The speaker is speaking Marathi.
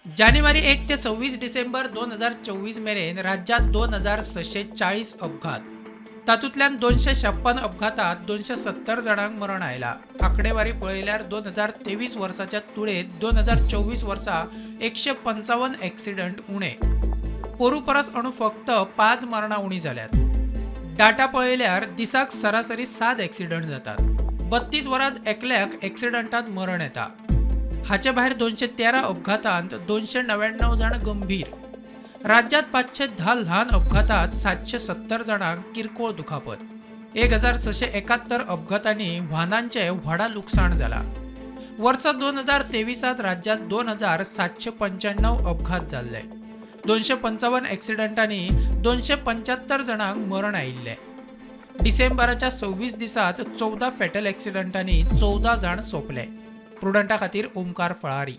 जानेवारी 1 ते 26 डिसेंबर 2024 मेरेन राज्यात 2640 अपघात. तातूंतल्यान 256 अपघातात 270 जणांक मरण आयला. आकडेवारी पळयल्यार 2023 वर्साच्या तुळेत 2024 वर्सा 155 ॲक्सिडंट उणे. पोरू परस अणू फक्त 5 मरणां उणी जाल्यात. डाटा पळयल्यार दिसाक सरासरी 7 ॲक्सिडंट जातात. 32 वरांत एकल्याक ॲक्सिडंटांत मरण येता. हाचे भायर 213 अपघातांत 299 जाण गंभीर. राज्यात 510 ल्हान अपघातात 770 जाणांक किरकोळ दुखापत. 1671 अपघातांनी वाहनांचे व्हडा लुकसाण जाला. वर्सा 2023 राज्यात 2795 अपघात जाल्ले. 255 ॲक्सिडंटांनी 275 जाणांक मरण आयिल्ले. डिसेंबराच्या 26 दिसात 14 फॅटल ॲक्सिडंटांनी 14 जाण सोंपले. प्रुडंटा खातीर ओमकार फळारी.